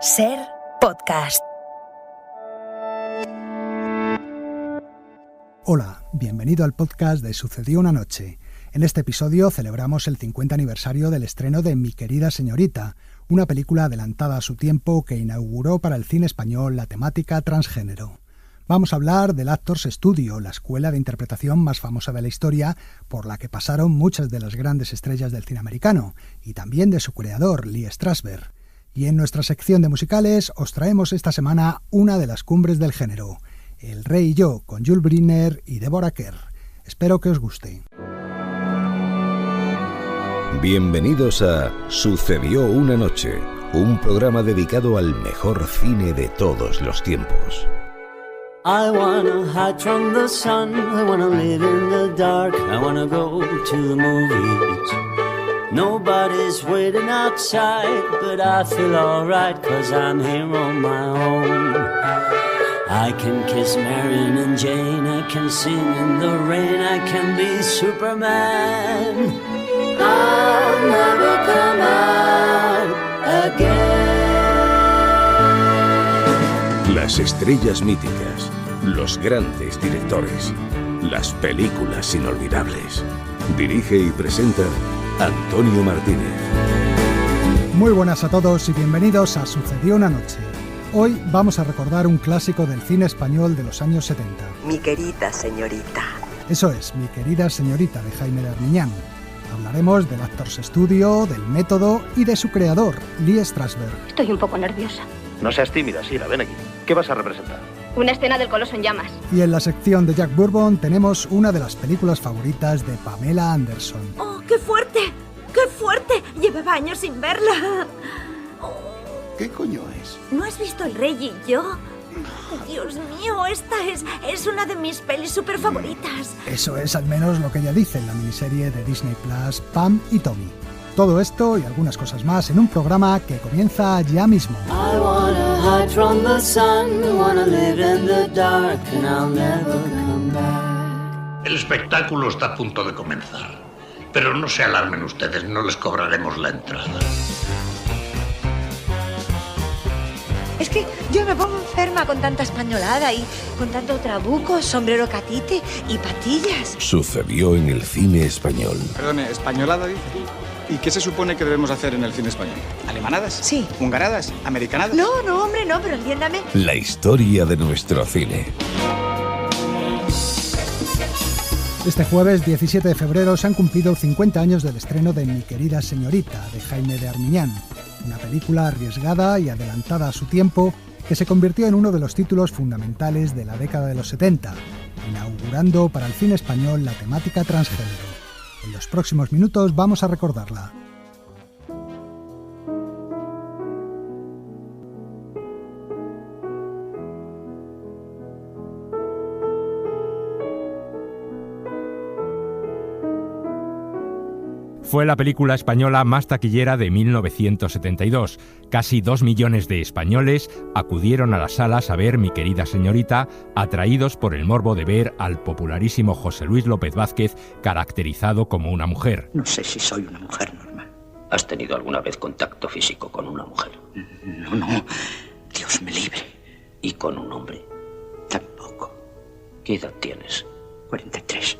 Ser Podcast. Hola, bienvenido al podcast de Sucedió una noche. En este episodio celebramos el 50 aniversario del estreno de Mi querida señorita, una película adelantada a su tiempo que inauguró para el cine español la temática transgénero. Vamos a hablar del Actors Studio, la escuela de interpretación más famosa de la historia, por la que pasaron muchas de las grandes estrellas del cine americano, y también de su creador, Lee Strasberg. Y en nuestra sección de musicales os traemos esta semana una de las cumbres del género, El Rey y yo, con Yul Brynner y Deborah Kerr. Espero que os guste. Bienvenidos a Sucedió una noche, un programa dedicado al mejor cine de todos los tiempos. I wanna hide from the sun, I wanna live in the dark, I wanna go to the movies. Nobody's waiting outside, but I feel alright, 'cause I'm here on my own. I can kiss Marion and Jane, I can sing in the rain, I can be Superman. I'll never come out again. Las estrellas míticas, los grandes directores, las películas inolvidables. Dirige y presenta Antonio Martínez. Muy buenas a todos y bienvenidos a Sucedió una noche. Hoy vamos a recordar un clásico del cine español de los años 70. Mi querida señorita. Eso es, Mi querida señorita, de Jaime de Armiñán. Hablaremos del Actors Studio, del método y de su creador, Lee Strasberg. Estoy un poco nerviosa. No seas tímida, Sira, ven aquí. ¿Qué vas a representar? Una escena del Coloso en llamas. Y en la sección de Jack Bourbon tenemos una de las películas favoritas de Pamela Anderson. ¡Oh, qué fuerte! ¡Qué fuerte! Llevaba años sin verla. ¿Qué coño es? ¿No has visto El Rey y yo? Dios mío, esta es una de mis pelis súper favoritas. Eso es al menos lo que ella dice en la miniserie de Disney Plus, Pam y Tommy. Todo esto y algunas cosas más en un programa que comienza ya mismo. I wanna hide from the sun, I wanna live in the dark, and I'll never come back. El espectáculo está a punto de comenzar. Pero no se alarmen ustedes, no les cobraremos la entrada. Es que yo me pongo enferma con tanta españolada y con tanto trabuco, sombrero catite y patillas. Sucedió en el cine español. Perdone, ¿españolada dice? ¿Y qué se supone que debemos hacer en el cine español? ¿Alemanadas? Sí. ¿Hungaradas? ¿Americanadas? No, hombre, no, pero entiéndame. La historia de nuestro cine. Este jueves 17 de febrero se han cumplido 50 años del estreno de Mi querida señorita, de Jaime de Armiñán, una película arriesgada y adelantada a su tiempo que se convirtió en uno de los títulos fundamentales de la década de los 70, inaugurando para el cine español la temática transgénero. En los próximos minutos vamos a recordarla. Fue la película española más taquillera de 1972. Casi 2 millones de españoles acudieron a las salas a ver Mi querida señorita, atraídos por el morbo de ver al popularísimo José Luis López Vázquez caracterizado como una mujer. No sé si soy una mujer normal. ¿Has tenido alguna vez contacto físico con una mujer? No. Dios me libre. ¿Y con un hombre? Tampoco. ¿Qué edad tienes? 43.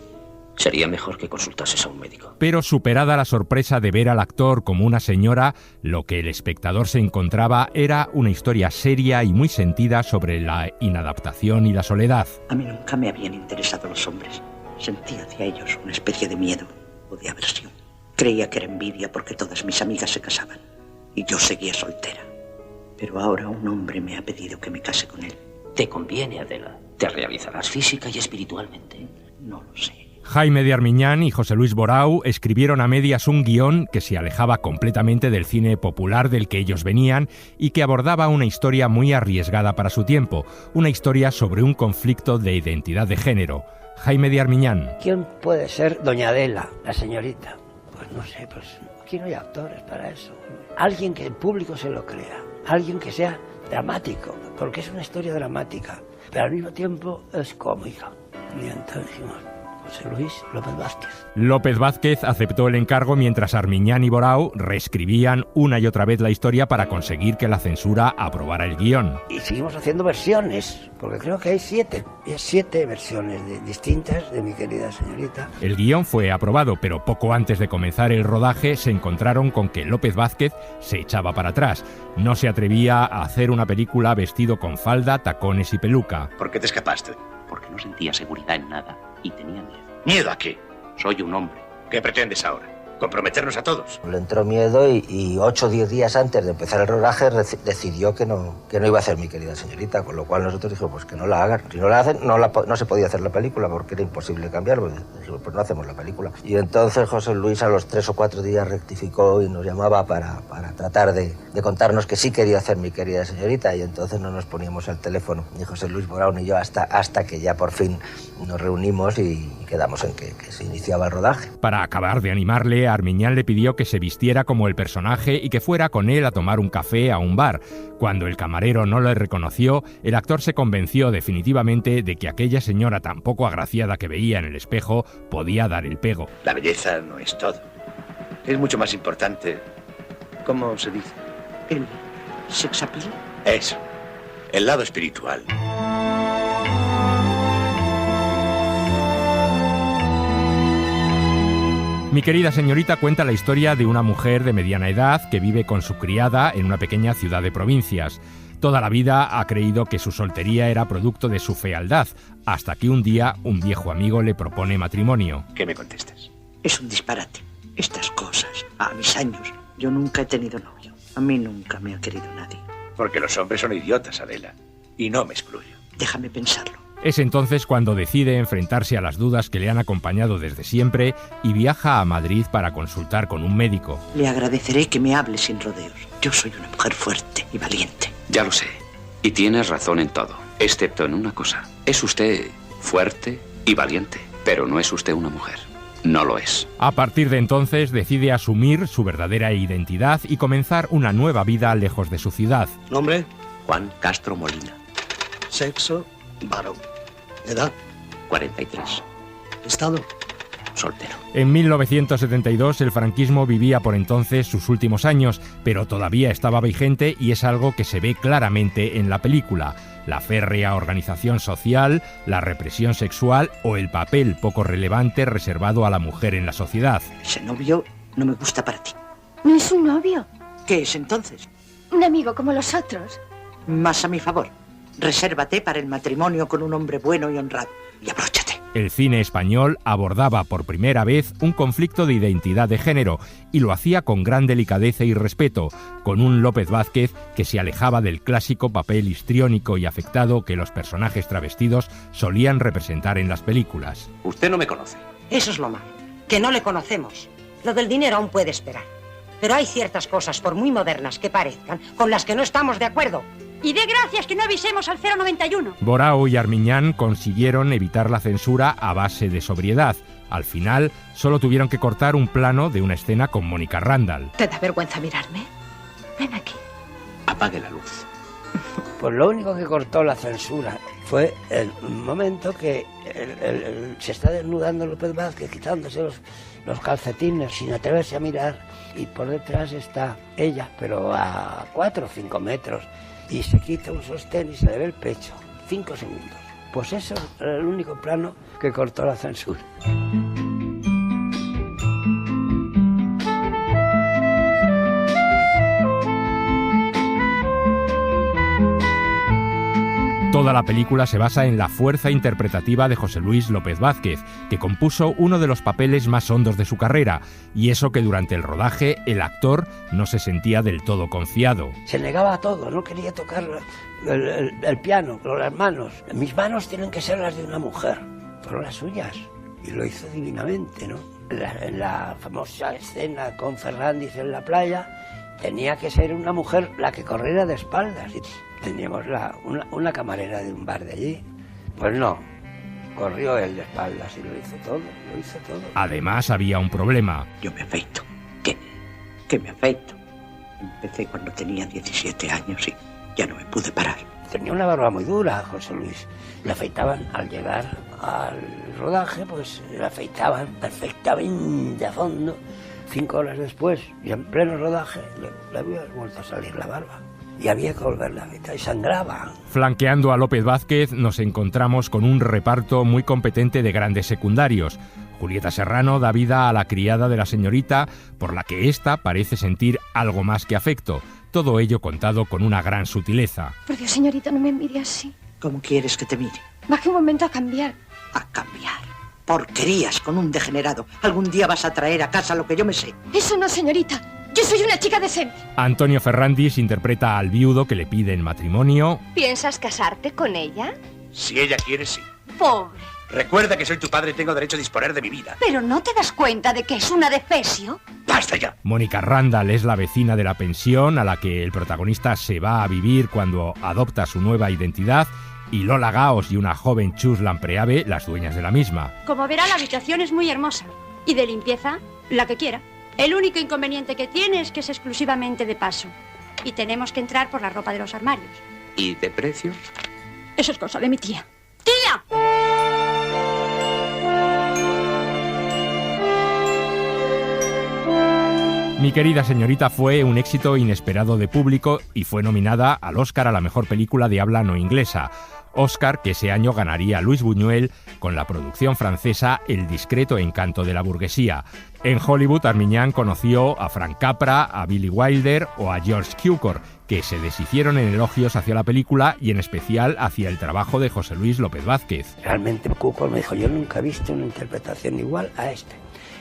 Sería mejor que consultases a un médico. Pero superada la sorpresa de ver al actor como una señora, lo que el espectador se encontraba era una historia seria y muy sentida sobre la inadaptación y la soledad. A mí nunca me habían interesado los hombres. Sentía hacia ellos una especie de miedo o de aversión. Creía que era envidia porque todas mis amigas se casaban y yo seguía soltera. Pero ahora un hombre me ha pedido que me case con él. Te conviene, Adela. Te realizarás física y espiritualmente. No lo sé. Jaime de Armiñán y José Luis Borau escribieron a medias un guión que se alejaba completamente del cine popular del que ellos venían y que abordaba una historia muy arriesgada para su tiempo, una historia sobre un conflicto de identidad de género. Jaime de Armiñán. ¿Quién puede ser doña Adela, la señorita? Pues no sé, pues aquí no hay actores para eso. Alguien que el público se lo crea, alguien que sea dramático, porque es una historia dramática, pero al mismo tiempo es cómica. Y entonces dijimos, José Luis López Vázquez. López Vázquez aceptó el encargo mientras Armiñán y Borau reescribían una y otra vez la historia para conseguir que la censura aprobara el guión. Y seguimos haciendo versiones, porque creo que hay 7 versiones distintas de Mi querida señorita. El guión fue aprobado, pero poco antes de comenzar el rodaje se encontraron con que López Vázquez se echaba para atrás. No se atrevía a hacer una película vestido con falda, tacones y peluca. ¿Por qué te escapaste? Porque no sentía seguridad en nada y tenía miedo. ¿Miedo a qué? Soy un hombre. ¿Qué pretendes ahora? ¿Comprometernos a todos? Le entró miedo y 8 o 10 días antes de empezar el rodaje decidió que no iba a hacer Mi querida señorita, con lo cual nosotros dijimos, pues que no la hagan. Si no la hacen, no se podía hacer la película porque era imposible cambiarlo. Dijimos, pues no hacemos la película. Y entonces José Luis a los 3 o 4 días rectificó y nos llamaba para tratar de contarnos que sí quería hacer Mi querida señorita, y entonces no nos poníamos al teléfono, ni José Luis Borau ni yo, hasta que ya por fin nos reunimos y quedamos en que se iniciaba el rodaje. Para acabar de animarle, Armiñán le pidió que se vistiera como el personaje y que fuera con él a tomar un café a un bar. Cuando el camarero no le reconoció, el actor se convenció definitivamente de que aquella señora tan poco agraciada que veía en el espejo podía dar el pego. La belleza no es todo. Es mucho más importante. ¿Cómo se dice? ¿El sex appeal? Eso. El lado espiritual. Mi querida señorita cuenta la historia de una mujer de mediana edad que vive con su criada en una pequeña ciudad de provincias. Toda la vida ha creído que su soltería era producto de su fealdad, hasta que un día un viejo amigo le propone matrimonio. ¿Qué me contestas? Es un disparate. Estas cosas, a mis años, yo nunca he tenido novio. A mí nunca me ha querido nadie. Porque los hombres son idiotas, Adela. Y no me excluyo. Déjame pensarlo. Es entonces cuando decide enfrentarse a las dudas que le han acompañado desde siempre y viaja a Madrid para consultar con un médico. Le agradeceré que me hable sin rodeos. Yo soy una mujer fuerte y valiente. Ya lo sé. Y tienes razón en todo, excepto en una cosa. Es usted fuerte y valiente, pero no es usted una mujer. No lo es. A partir de entonces decide asumir su verdadera identidad y comenzar una nueva vida lejos de su ciudad. ¿Nombre? Juan Castro Molina. Sexo, varón. ¿Edad? 43. ¿Estado? Soltero. En 1972 el franquismo vivía por entonces sus últimos años, pero todavía estaba vigente y es algo que se ve claramente en la película. La férrea organización social, la represión sexual o el papel poco relevante reservado a la mujer en la sociedad. Ese novio no me gusta para ti. No es un novio. ¿Qué es entonces? Un amigo como los otros. Más a mi favor. Resérvate para el matrimonio con un hombre bueno y honrado. Y abróchate. El cine español abordaba por primera vez un conflicto de identidad de género y lo hacía con gran delicadeza y respeto, con un López Vázquez que se alejaba del clásico papel histriónico y afectado que los personajes travestidos solían representar en las películas. Usted no me conoce. Eso es lo malo, que no le conocemos. Lo del dinero aún puede esperar. Pero hay ciertas cosas, por muy modernas que parezcan, con las que no estamos de acuerdo. Y de gracias que no avisemos al 091. Borau y Armiñán consiguieron evitar la censura a base de sobriedad. Al final, solo tuvieron que cortar un plano de una escena con Mónica Randall. ¿Te da vergüenza mirarme? Ven aquí. Apague la luz. Pues lo único que cortó la censura fue el momento que se está desnudando López Vázquez, quitándose los calcetines sin atreverse a mirar, y por detrás está ella, pero a 4 o 5 metros. Y se quita un sostén y se le ve el pecho. 5 segundos. Pues eso era el único plano que cortó la censura. Toda la película se basa en la fuerza interpretativa de José Luis López Vázquez, que compuso uno de los papeles más hondos de su carrera, y eso que durante el rodaje el actor no se sentía del todo confiado. Se negaba a todo, no quería tocar el piano con las manos. Mis manos tienen que ser las de una mujer, fueron las suyas, y lo hizo divinamente, ¿no? En la famosa escena con Fernández en la playa, tenía que ser una mujer la que corriera de espaldas. Teníamos una camarera de un bar de allí. Pues no, corrió él de espaldas y lo hizo todo. Además había un problema. Yo me afeito. ¿Qué me afeito? Empecé cuando tenía 17 años y ya no me pude parar. tenía una barba muy dura, José Luis. Le afeitaban al llegar al rodaje, pues le afeitaban perfectamente a fondo. 5 horas después, y en pleno rodaje, le había vuelto a salir la barba. Y había que volverle a afeitar y sangraba. Flanqueando a López Vázquez nos encontramos con un reparto muy competente de grandes secundarios. Julieta Serrano da vida a la criada de la señorita, por la que ésta parece sentir algo más que afecto. Todo ello contado con una gran sutileza. Por Dios, señorita, no me mire así. ¿Cómo quieres que te mire? Baje un momento a cambiar. A cambiar. Porquerías con un degenerado. Algún día vas a traer a casa lo que yo me sé. Eso no, señorita. Yo soy una chica decente. Antonio Ferrandis interpreta al viudo que le pide en matrimonio. ¿Piensas casarte con ella? Si ella quiere, sí. Pobre. Recuerda que soy tu padre y tengo derecho a disponer de mi vida. ¿Pero no te das cuenta de que es una defesio? ¡Basta ya! Mónica Randall es la vecina de la pensión a la que el protagonista se va a vivir cuando adopta su nueva identidad, y Lola Gaos y una joven Chus Lampreave, las dueñas de la misma. Como verá, la habitación es muy hermosa. Y de limpieza, la que quiera. El único inconveniente que tiene es que es exclusivamente de paso. Y tenemos que entrar por la ropa de los armarios. ¿Y de precio? Eso es cosa de mi tía. ¡Tía! Mi querida señorita fue un éxito inesperado de público y fue nominada al Oscar a la mejor película de habla no inglesa. Oscar que ese año ganaría Luis Buñuel con la producción francesa El discreto encanto de la burguesía. En Hollywood, Armiñán conoció a Frank Capra, a Billy Wilder o a George Cukor, que se deshicieron en elogios hacia la película y en especial hacia el trabajo de José Luis López Vázquez. Realmente Cukor me dijo, yo nunca he visto una interpretación igual a este.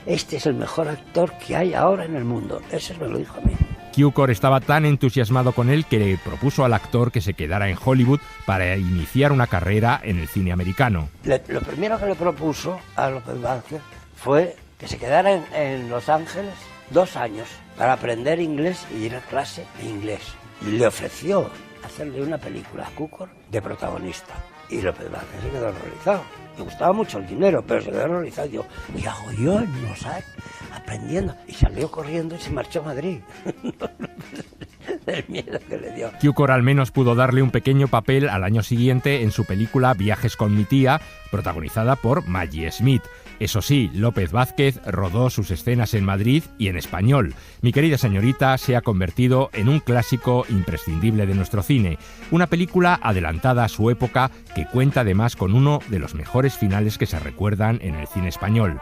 Este es el mejor actor que hay ahora en el mundo. Eso me lo dijo a mí. Cukor estaba tan entusiasmado con él que le propuso al actor que se quedara en Hollywood para iniciar una carrera en el cine americano. Lo primero que le propuso a López Vázquez fue que se quedara en Los Ángeles 2 años para aprender inglés y ir a clase de inglés. Y le ofreció hacerle una película a Cukor de protagonista. Y López Vázquez se quedó horrorizado. Me gustaba mucho el dinero, pero se quedó horrorizado. Digo, ¿qué hago yo en Los Ángeles aprendiendo? Y salió corriendo y se marchó a Madrid. Del miedo que le dio. Cukor al menos pudo darle un pequeño papel al año siguiente en su película Viajes con mi tía, protagonizada por Maggie Smith. Eso sí, López Vázquez rodó sus escenas en Madrid y en español. Mi querida señorita se ha convertido en un clásico imprescindible de nuestro cine. Una película adelantada a su época que cuenta además con uno de los mejores finales que se recuerdan en el cine español.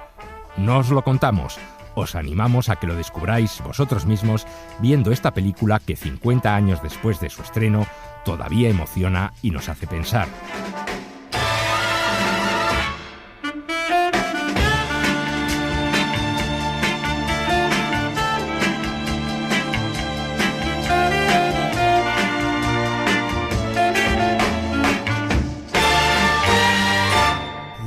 No os lo contamos. Os animamos a que lo descubráis vosotros mismos viendo esta película que 50 años después de su estreno todavía emociona y nos hace pensar.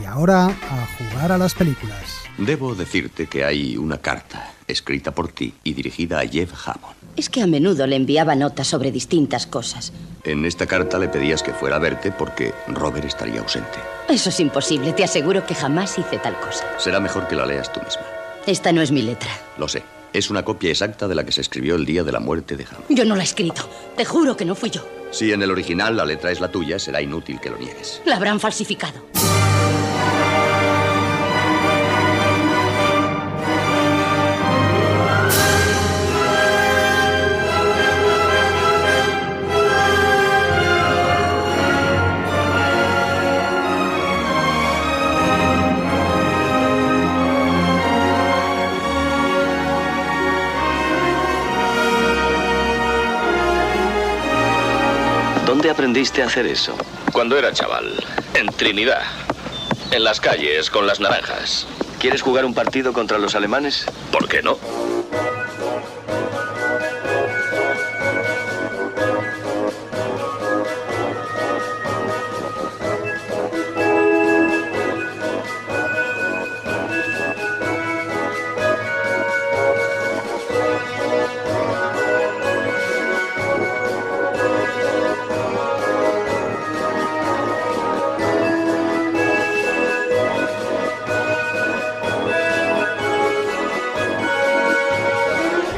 Y ahora a jugar a las películas. Debo decirte que hay una carta escrita por ti y dirigida a Jeff Hammond. Es que a menudo le enviaba notas sobre distintas cosas. En esta carta le pedías que fuera a verte porque Robert estaría ausente. Eso es imposible, te aseguro que jamás hice tal cosa. Será mejor que la leas tú misma. Esta no es mi letra. Lo sé. Es una copia exacta de la que se escribió el día de la muerte de Hammond. Yo no la he escrito. Te juro que no fui yo. Si en el original la letra es la tuya, será inútil que lo niegues. La habrán falsificado. ¿Dónde aprendiste a hacer eso? Cuando era chaval, en Trinidad, en las calles con las naranjas. ¿Quieres jugar un partido contra los alemanes? ¿Por qué no?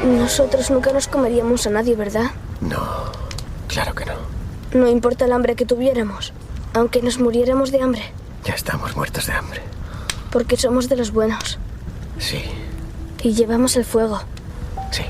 Nosotros nunca nos comeríamos a nadie, ¿verdad? No, claro que no. No importa el hambre que tuviéramos, aunque nos muriéramos de hambre. Ya estamos muertos de hambre. Porque somos de los buenos. Sí. Y llevamos el fuego. Sí.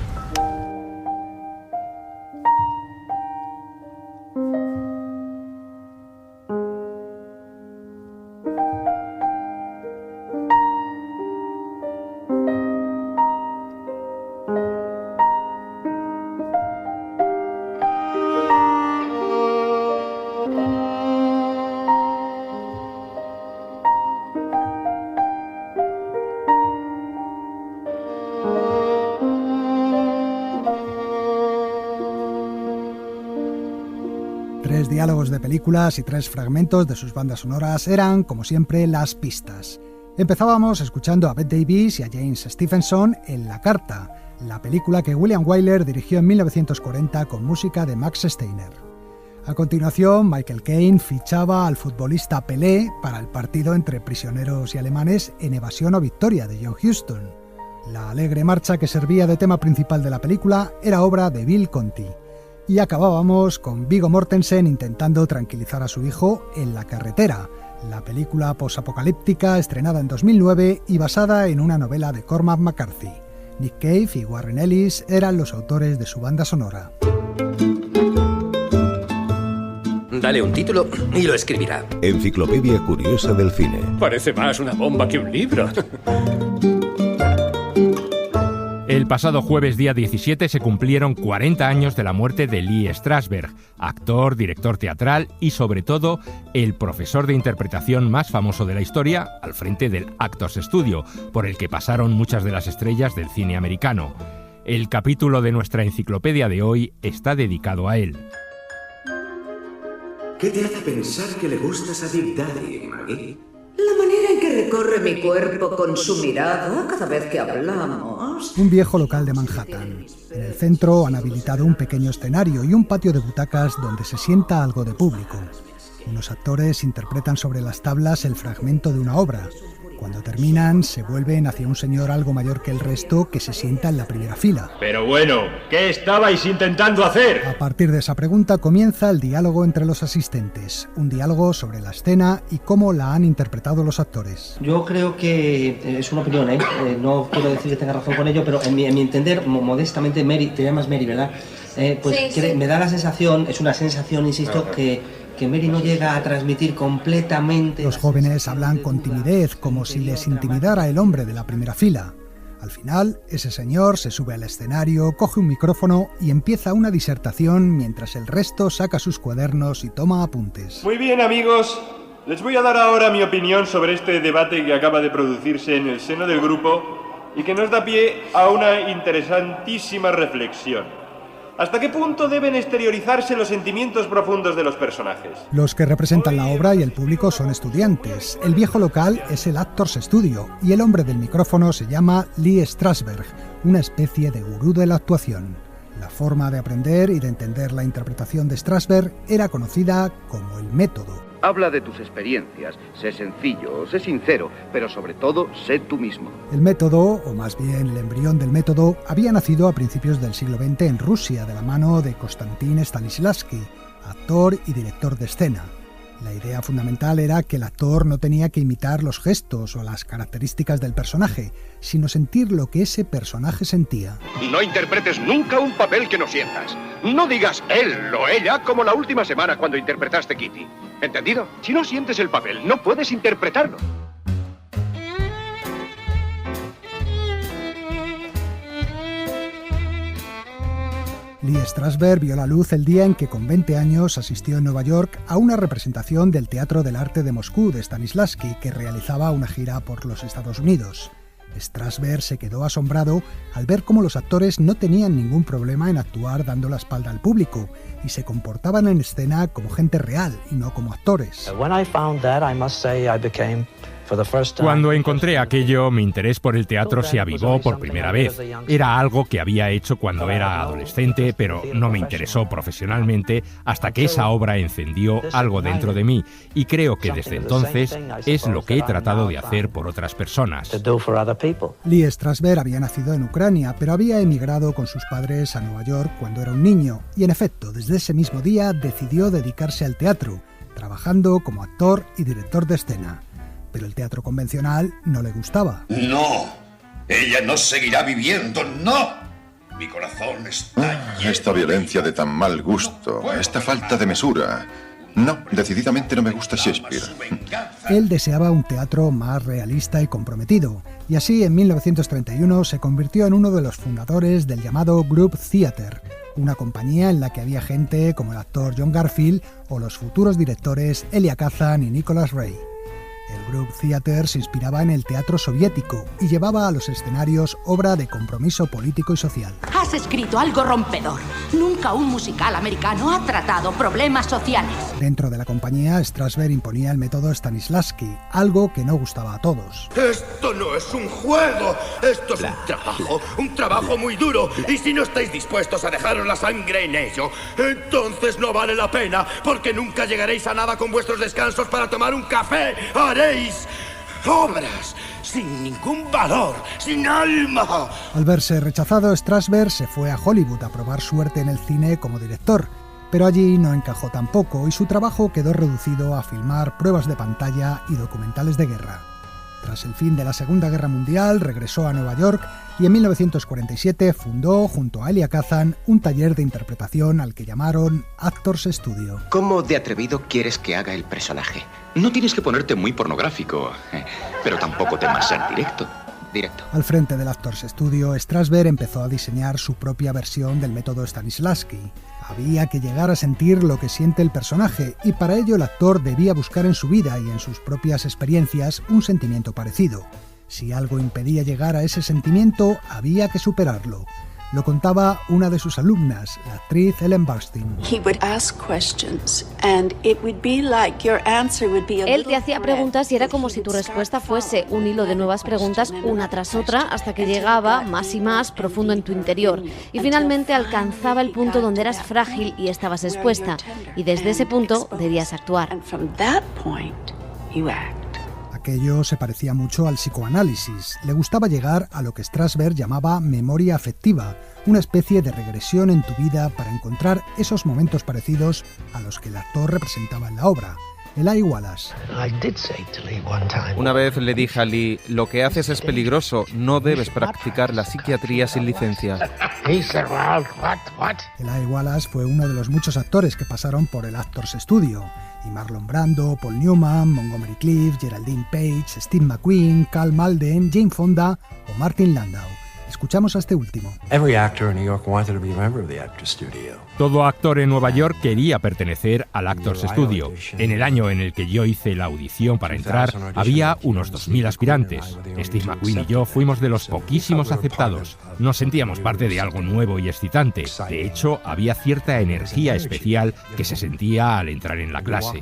Tres diálogos de películas y 3 fragmentos de sus bandas sonoras eran, como siempre, las pistas. Empezábamos escuchando a Bette Davis y a James Stephenson en La Carta, la película que William Wyler dirigió en 1940 con música de Max Steiner. A continuación, Michael Caine fichaba al futbolista Pelé para el partido entre prisioneros y alemanes en Evasión o Victoria de John Huston. La alegre marcha que servía de tema principal de la película era obra de Bill Conti. Y acabábamos con Viggo Mortensen intentando tranquilizar a su hijo en La carretera, la película posapocalíptica estrenada en 2009 y basada en una novela de Cormac McCarthy. Nick Cave y Warren Ellis eran los autores de su banda sonora. Dale un título y lo escribirá. Enciclopedia curiosa del cine. Parece más una bomba que un libro. El pasado jueves día 17 se cumplieron 40 años de la muerte de Lee Strasberg, actor, director teatral y sobre todo el profesor de interpretación más famoso de la historia al frente del Actors Studio, por el que pasaron muchas de las estrellas del cine americano. El capítulo de nuestra enciclopedia de hoy está dedicado a él. ¿Qué te hace pensar que le gustas a Dick Daddy, Maggie? La manera en que recorre mi cuerpo con su mirada cada vez que hablamos. Un viejo local de Manhattan. En el centro han habilitado un pequeño escenario y un patio de butacas donde se sienta algo de público. Unos actores interpretan sobre las tablas el fragmento de una obra. Cuando terminan, se vuelven hacia un señor algo mayor que el resto que se sienta en la primera fila. Pero bueno, ¿qué estabais intentando hacer? A partir de esa pregunta comienza el diálogo entre los asistentes. Un diálogo sobre la escena y cómo la han interpretado los actores. Yo creo que es una opinión, no quiero decir que tenga razón con ello, pero en mi entender, modestamente, Mary, te llamas Mary, ¿verdad? Sí. Me da la sensación, es una sensación, insisto, que Mary no llega a transmitir completamente. Los jóvenes hablan con timidez, como si les intimidara el hombre de la primera fila. Al final, ese señor se sube al escenario, coge un micrófono y empieza una disertación mientras el resto saca sus cuadernos y toma apuntes. Muy bien, amigos. Les voy a dar ahora mi opinión sobre este debate que acaba de producirse en el seno del grupo y que nos da pie a una interesantísima reflexión. ¿Hasta qué punto deben exteriorizarse los sentimientos profundos de los personajes? Los que representan la obra y el público son estudiantes. El viejo local es el Actors Studio y el hombre del micrófono se llama Lee Strasberg, una especie de gurú de la actuación. La forma de aprender y de entender la interpretación de Strasberg era conocida como el método. Habla de tus experiencias, sé sencillo, sé sincero, pero sobre todo, sé tú mismo. El método, o más bien el embrión del método, había nacido a principios del siglo XX en Rusia de la mano de Konstantin Stanislavski, actor y director de escena. La idea fundamental era que el actor no tenía que imitar los gestos o las características del personaje, sino sentir lo que ese personaje sentía. No interpretes nunca un papel que no sientas. No digas él o ella como la última semana cuando interpretaste Kitty. ¿Entendido? Si no sientes el papel, no puedes interpretarlo. Lee Strasberg vio la luz el día en que con 20 años asistió en Nueva York a una representación del Teatro del Arte de Moscú de Stanislavski, que realizaba una gira por los Estados Unidos. Strasberg se quedó asombrado al ver cómo los actores no tenían ningún problema en actuar dando la espalda al público y se comportaban en escena como gente real y no como actores. When I found that, I must say I became Cuando encontré aquello, mi interés por el teatro se avivó por primera vez. Era algo que había hecho cuando era adolescente, pero no me interesó profesionalmente hasta que esa obra encendió algo dentro de mí, y creo que desde entonces es lo que he tratado de hacer por otras personas. Lee Strasberg había nacido en Ucrania, pero había emigrado con sus padres a Nueva York cuando era un niño, y en efecto, desde ese mismo día decidió dedicarse al teatro, trabajando como actor y director de escena. Pero el teatro convencional no le gustaba. ¡No! ¡Ella no seguirá viviendo! ¡No! Mi corazón está lleno. Esta violencia de tan mal gusto, esta falta de mesura. No, decididamente no me gusta Shakespeare. Él deseaba un teatro más realista y comprometido, y así en 1931 se convirtió en uno de los fundadores del llamado Group Theatre, una compañía en la que había gente como el actor John Garfield o los futuros directores Elia Kazan y Nicholas Ray. El Group Theatre se inspiraba en el teatro soviético y llevaba a los escenarios obra de compromiso político y social. Has escrito algo rompedor. Nunca un musical americano ha tratado problemas sociales. Dentro de la compañía, Strasberg imponía el método Stanislavski, algo que no gustaba a todos. Esto no es un juego, esto es un trabajo muy duro, y si no estáis dispuestos a dejaros la sangre en ello, entonces no vale la pena, porque nunca llegaréis a nada con vuestros descansos para tomar un café. Haréis obras sin ningún valor, sin alma. Al verse rechazado, Strasberg se fue a Hollywood a probar suerte en el cine como director, pero allí no encajó tampoco y su trabajo quedó reducido a filmar pruebas de pantalla y documentales de guerra. Tras el fin de la Segunda Guerra Mundial, regresó a Nueva York y en 1947 fundó, junto a Elia Kazan, un taller de interpretación al que llamaron Actors Studio. ¿Cómo de atrevido quieres que haga el personaje? No tienes que ponerte muy pornográfico, pero tampoco temas ser directo. Al frente del Actors Studio, Strasberg empezó a diseñar su propia versión del método Stanislavski. Había que llegar a sentir lo que siente el personaje, y para ello el actor debía buscar en su vida y en sus propias experiencias un sentimiento parecido. Si algo impedía llegar a ese sentimiento, había que superarlo. Lo contaba una de sus alumnas, la actriz Ellen Burstyn. Él te hacía preguntas y era como si tu respuesta fuese un hilo de nuevas preguntas una tras otra hasta que llegaba más y más profundo en tu interior y finalmente alcanzaba el punto donde eras frágil y estabas expuesta y desde ese punto debías actuar. Aquello se parecía mucho al psicoanálisis. Le gustaba llegar a lo que Strasberg llamaba memoria afectiva, una especie de regresión en tu vida para encontrar esos momentos parecidos a los que el actor representaba en la obra. Eli Wallace. Una vez le dije a Lee, lo que haces es peligroso, no debes practicar la psiquiatría sin licencia. Eli Wallace fue uno de los muchos actores que pasaron por el Actors Studio. Y Marlon Brando, Paul Newman, Montgomery Clift, Geraldine Page, Steve McQueen, Karl Malden, Jane Fonda o Martin Landau. Escuchamos a este último. Todo actor en Nueva York quería pertenecer al Actors Studio. En el año en el que yo hice la audición para entrar, había unos 2.000 aspirantes. Steve McQueen y yo fuimos de los poquísimos aceptados. Nos sentíamos parte de algo nuevo y excitante. De hecho, había cierta energía especial que se sentía al entrar en la clase.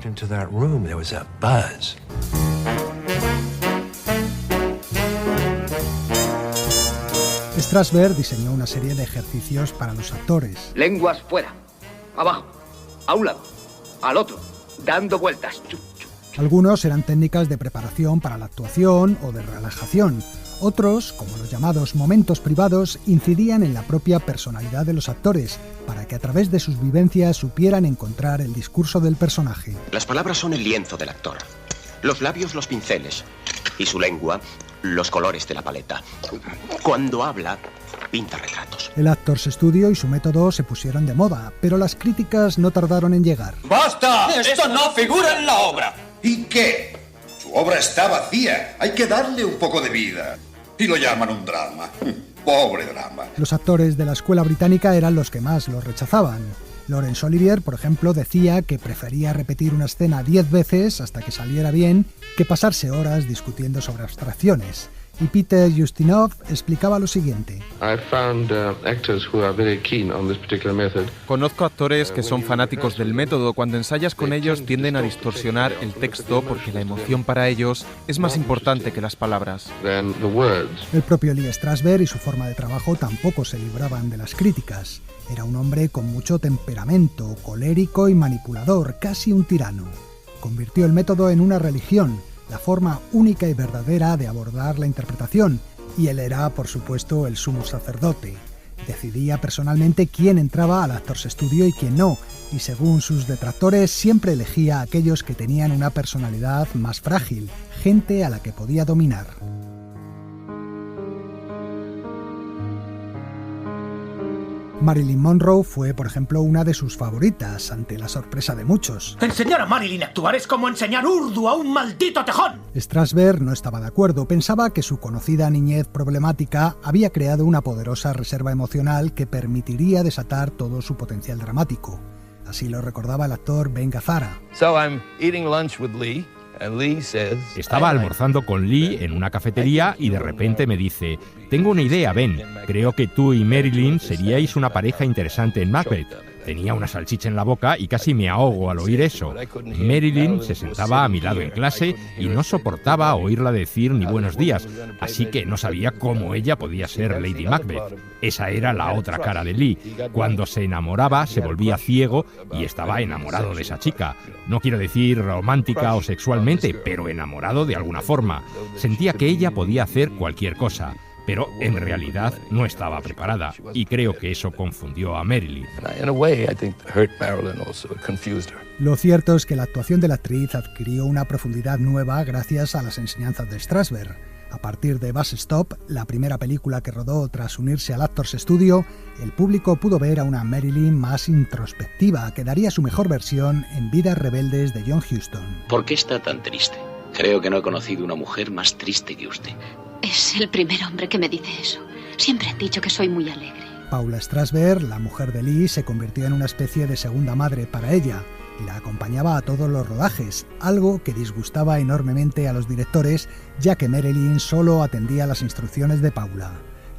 Strasberg diseñó una serie de ejercicios para los actores. Lenguas fuera, abajo, a un lado, al otro, dando vueltas. Algunos eran técnicas de preparación para la actuación o de relajación. Otros, como los llamados momentos privados, incidían en la propia personalidad de los actores, para que a través de sus vivencias supieran encontrar el discurso del personaje. Las palabras son el lienzo del actor, los labios los pinceles y su lengua los colores de la paleta. Cuando habla, pinta retratos. El Actors Studio y su método se pusieron de moda, pero las críticas no tardaron en llegar. ¡Basta! ¡Esto no figura en la obra! ¿Y qué? Su obra está vacía. Hay que darle un poco de vida. Y lo llaman un drama. Pobre drama. Los actores de la escuela británica eran los que más lo rechazaban. Laurence Olivier, por ejemplo, decía que prefería repetir una escena 10 veces hasta que saliera bien que pasarse horas discutiendo sobre abstracciones. Y Peter Ustinov explicaba lo siguiente. Conozco actores que son fanáticos del método. Cuando ensayas con ellos tienden a distorsionar el texto porque la emoción para ellos es más importante que las palabras. El propio Lee Strasberg y su forma de trabajo tampoco se libraban de las críticas. Era un hombre con mucho temperamento, colérico y manipulador, casi un tirano. Convirtió el método en una religión, la forma única y verdadera de abordar la interpretación, y él era, por supuesto, el sumo sacerdote. Decidía personalmente quién entraba al Actors Studio y quién no, y según sus detractores siempre elegía a aquellos que tenían una personalidad más frágil, gente a la que podía dominar. Marilyn Monroe fue, por ejemplo, una de sus favoritas, ante la sorpresa de muchos. Enseñar a Marilyn a actuar es como enseñar urdu a un maldito tejón. Strasberg no estaba de acuerdo, pensaba que su conocida niñez problemática había creado una poderosa reserva emocional que permitiría desatar todo su potencial dramático. Así lo recordaba el actor Ben Gazzara. Estaba almorzando con Lee en una cafetería y de repente me dice: tengo una idea, Ben, creo que tú y Marilyn seríais una pareja interesante en Macbeth. Tenía una salchicha en la boca y casi me ahogo al oír eso. Marilyn se sentaba a mi lado en clase y no soportaba oírla decir ni buenos días, así que no sabía cómo ella podía ser Lady Macbeth. Esa era la otra cara de Lee. Cuando se enamoraba se volvía ciego y estaba enamorado de esa chica. No quiero decir romántica o sexualmente, pero enamorado de alguna forma. Sentía que ella podía hacer cualquier cosa, pero en realidad no estaba preparada, y creo que eso confundió a Marilyn. Lo cierto es que la actuación de la actriz adquirió una profundidad nueva gracias a las enseñanzas de Strasberg. A partir de Bus Stop, la primera película que rodó tras unirse al Actors Studio, el público pudo ver a una Marilyn más introspectiva, que daría su mejor versión en Vidas Rebeldes de John Huston. ¿Por qué está tan triste? Creo que no he conocido una mujer más triste que usted. Es el primer hombre que me dice eso. Siempre han dicho que soy muy alegre. Paula Strasberg, la mujer de Lee, se convirtió en una especie de segunda madre para ella y la acompañaba a todos los rodajes, algo que disgustaba enormemente a los directores, ya que Marilyn solo atendía las instrucciones de Paula.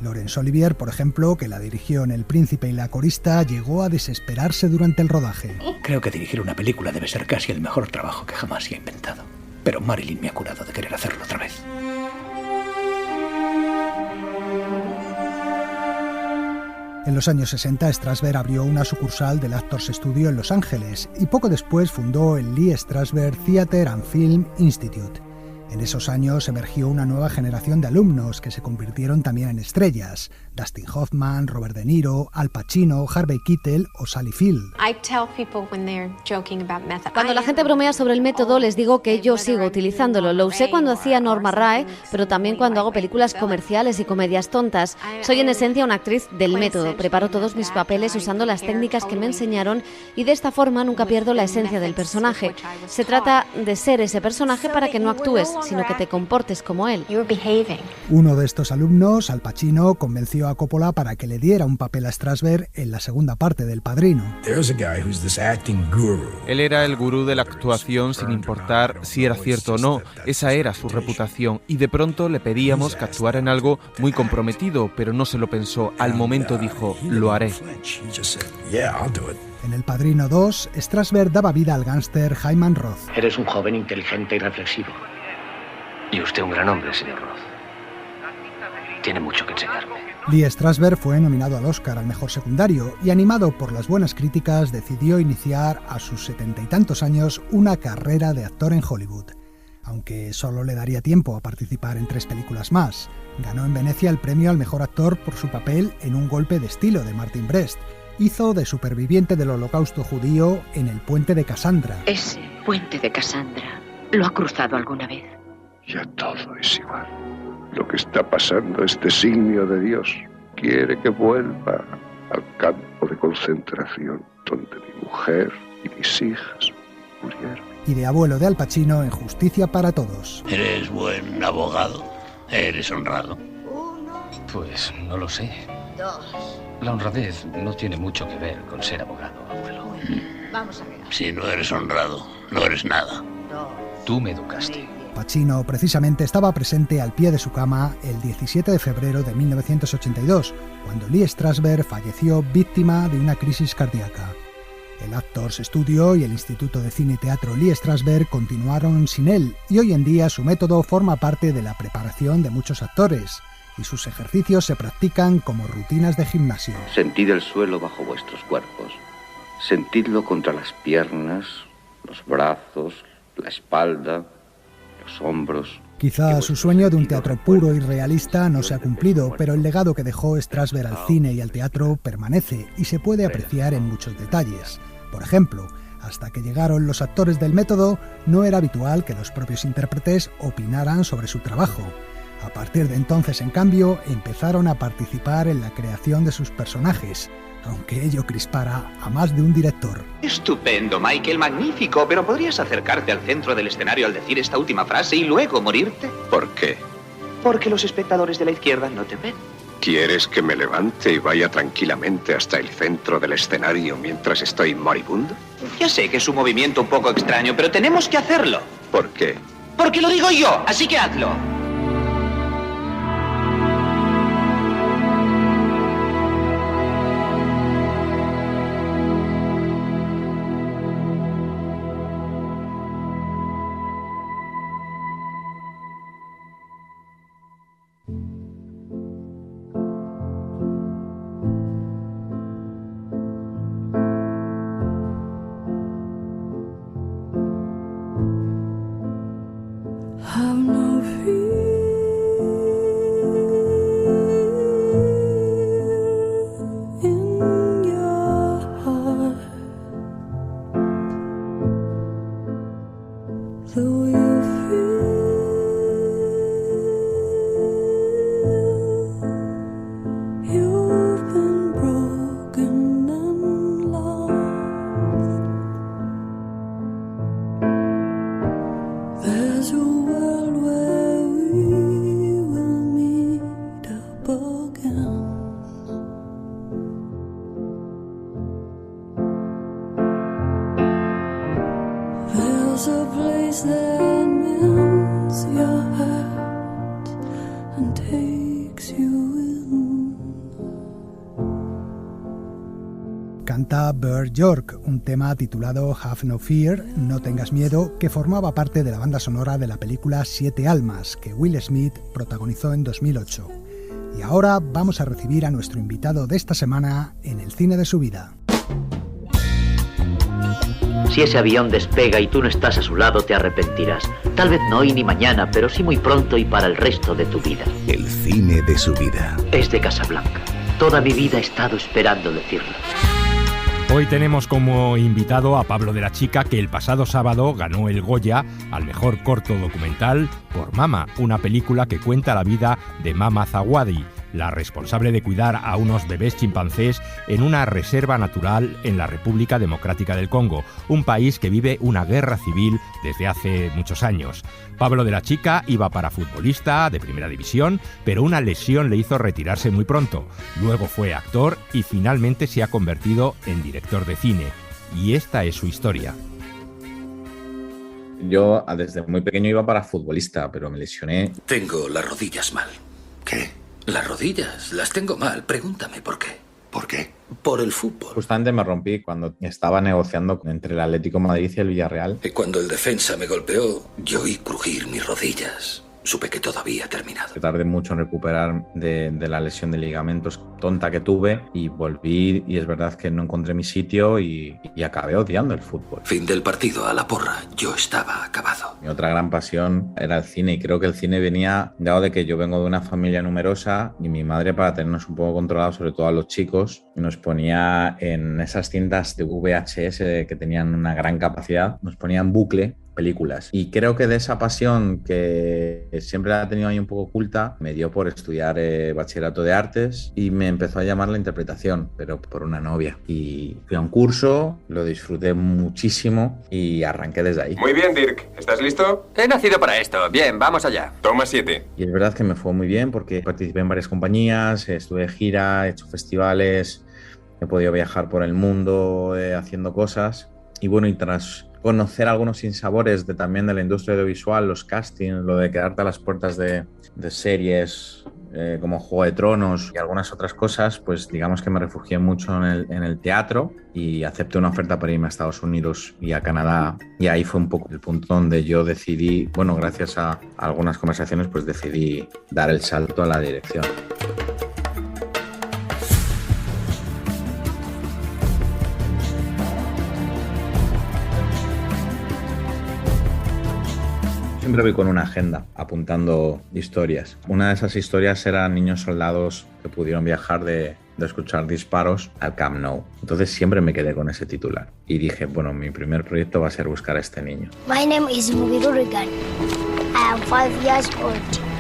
Laurence Olivier, por ejemplo, que la dirigió en El Príncipe y la corista, llegó a desesperarse durante el rodaje. Creo que dirigir una película debe ser casi el mejor trabajo que jamás se ha inventado. Pero Marilyn me ha curado de querer hacerlo otra vez. En los años 60, Strasberg abrió una sucursal del Actors Studio en Los Ángeles y poco después fundó el Lee Strasberg Theatre and Film Institute. En esos años emergió una nueva generación de alumnos que se convirtieron también en estrellas: Dustin Hoffman, Robert De Niro, Al Pacino, Harvey Keitel o Sally Field. Cuando la gente bromea sobre el método, les digo que yo sigo utilizándolo. Lo usé cuando hacía Norma Rae, pero también cuando hago películas comerciales y comedias tontas. Soy en esencia una actriz del método. Preparo todos mis papeles usando las técnicas que me enseñaron y de esta forma nunca pierdo la esencia del personaje. Se trata de ser ese personaje para que no actúes, sino que te comportes como él. Uno de estos alumnos, Al Pacino, convenció a Coppola para que le diera un papel a Strasberg en la segunda parte del Padrino. Él era el gurú de la actuación sin importar si era cierto o no. Esa era su reputación y de pronto le pedíamos que actuara en algo muy comprometido, pero no se lo pensó. Al momento dijo: lo haré. En El Padrino 2, Strasberg daba vida al gángster Hyman Roth. Eres un joven inteligente y reflexivo. Y usted un gran hombre, señor Roth. Tiene mucho que enseñarme. Lee Strasberg fue nominado al Oscar al mejor secundario y, animado por las buenas críticas, decidió iniciar a sus 70 y tantos años una carrera de actor en Hollywood. Aunque solo le daría tiempo a participar en 3 películas más. Ganó en Venecia el premio al mejor actor por su papel en Un golpe de estilo de Martin Brest. Hizo de superviviente del Holocausto judío en El puente de Cassandra. Ese puente de Cassandra, ¿lo ha cruzado alguna vez? Ya todo es igual. Lo que está pasando, este signo de Dios, quiere que vuelva al campo de concentración donde mi mujer y mis hijas murieron. Y de abuelo de Al Pacino en Justicia para Todos. Eres buen abogado. Eres honrado. Pues no lo sé. La honradez no tiene mucho que ver con ser abogado, abuelo. Si no eres honrado, no eres nada. Tú me educaste. Pacino precisamente estaba presente al pie de su cama el 17 de febrero de 1982, cuando Lee Strasberg falleció víctima de una crisis cardíaca. El Actors Studio y el Instituto de Cine y Teatro Lee Strasberg continuaron sin él, y hoy en día su método forma parte de la preparación de muchos actores, y sus ejercicios se practican como rutinas de gimnasio. Sentid el suelo bajo vuestros cuerpos. Sentidlo contra las piernas, los brazos, la espalda, los hombros. Quizá su sueño de un teatro puro y realista no se ha cumplido, pero el legado que dejó Strasberg al cine y al teatro permanece y se puede apreciar en muchos detalles. Por ejemplo, hasta que llegaron los actores del método, no era habitual que los propios intérpretes opinaran sobre su trabajo. A partir de entonces, en cambio, empezaron a participar en la creación de sus personajes, aunque ello crispara a más de un director. Estupendo, Michael, magnífico, pero ¿podrías acercarte al centro del escenario al decir esta última frase y luego morirte? ¿Por qué? Porque los espectadores de la izquierda no te ven. ¿Quieres que me levante y vaya tranquilamente hasta el centro del escenario mientras estoy moribundo? Ya sé que es un movimiento un poco extraño, pero tenemos que hacerlo. ¿Por qué? Porque lo digo yo, así que hazlo. Have no fear in your heart, though you feel you've been broken and lost. There's a world where we will meet up again. There's a place that mends your heart and takes you in. Canta Bert York, un tema titulado Have No Fear, No Tengas Miedo, que formaba parte de la banda sonora de la película Siete Almas, que Will Smith protagonizó en 2008. Y ahora vamos a recibir a nuestro invitado de esta semana en el cine de su vida. Si ese avión despega y tú no estás a su lado, te arrepentirás. Tal vez no hoy ni mañana, pero sí muy pronto y para el resto de tu vida. El cine de su vida. Es de Casablanca. Toda mi vida he estado esperando decirlo. Hoy tenemos como invitado a Pablo de la Chica, que el pasado sábado ganó el Goya al mejor corto documental por Mama, una película que cuenta la vida de Mama Zawadi, la responsable de cuidar a unos bebés chimpancés en una reserva natural en la República Democrática del Congo, un país que vive una guerra civil desde hace muchos años. Pablo de la Chica iba para futbolista de primera división, pero una lesión le hizo retirarse muy pronto. Luego fue actor y finalmente se ha convertido en director de cine. Y esta es su historia. Yo desde muy pequeño iba para futbolista, pero me lesioné. Tengo las rodillas mal. ¿Qué? Las rodillas las tengo mal. Pregúntame por qué. ¿Por qué? Por el fútbol. Justamente me rompí cuando estaba negociando entre el Atlético de Madrid y el Villarreal. Y cuando el defensa me golpeó, yo oí crujir mis rodillas. Supe que todo había terminado. Tardé mucho en recuperar de la lesión de ligamentos tonta que tuve y volví, y es verdad que no encontré mi sitio y acabé odiando el fútbol. Fin del partido, a la porra. Yo estaba acabado. Mi otra gran pasión era el cine, y creo que el cine venía dado de que yo vengo de una familia numerosa y mi madre, para tenernos un poco controlados, sobre todo a los chicos, nos ponía en esas cintas de VHS que tenían una gran capacidad, nos ponía en bucle películas. Y creo que de esa pasión que siempre la he tenido ahí un poco oculta, me dio por estudiar bachillerato de artes y me empezó a llamar la interpretación, pero por una novia. Y fui a un curso, lo disfruté muchísimo y arranqué desde ahí. Muy bien, Dirk. ¿Estás listo? He nacido para esto. Bien, vamos allá. Toma 7. Y es verdad que me fue muy bien porque participé en varias compañías, estuve de gira, he hecho festivales, he podido viajar por el mundo haciendo cosas. Y bueno, y tras conocer algunos sinsabores también de la industria audiovisual, los castings, lo de quedarte a las puertas de series como Juego de Tronos y algunas otras cosas, pues digamos que me refugié mucho en el teatro y acepté una oferta para irme a Estados Unidos y a Canadá, y ahí fue un poco el punto donde yo decidí, bueno, gracias a algunas conversaciones, pues decidí dar el salto a la dirección. Siempre voy con una agenda apuntando historias. Una de esas historias era niños soldados que pudieron viajar de escuchar disparos al Camp Nou. Entonces siempre me quedé con ese titular y dije, bueno, mi primer proyecto va a ser buscar a este niño. My name is Mugiru Regan. I am 5 years old.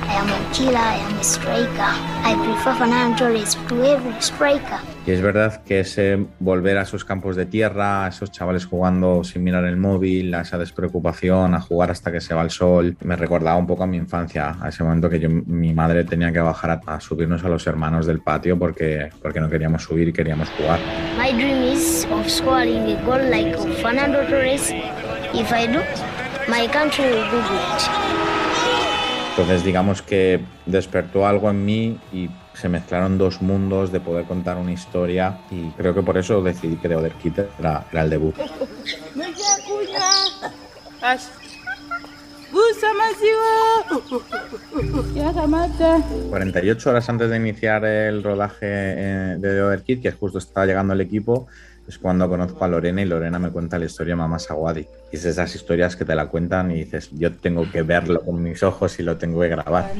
I am a killer, I am a striker. I prefer Fernando Torres to every striker. Y es verdad que ese volver a esos campos de tierra, a esos chavales jugando sin mirar el móvil, a esa despreocupación, a jugar hasta que se va el sol, me recordaba un poco a mi infancia, a ese momento que mi madre tenía que bajar a subirnos a los hermanos del patio porque no queríamos subir y queríamos jugar. My dream is of scoring a goal like Fernando Torres. If I do, my country will do good. Entonces digamos que despertó algo en mí y se mezclaron dos mundos de poder contar una historia, y creo que por eso decidí que The Other Kid era el debut. 48 horas antes de iniciar el rodaje de The Other Kid, que justo estaba llegando el equipo, es cuando conozco a Lorena y Lorena me cuenta la historia de Mamá Sawadi. Y es esas historias que te la cuentan y dices, yo tengo que verlo con mis ojos y lo tengo que grabar.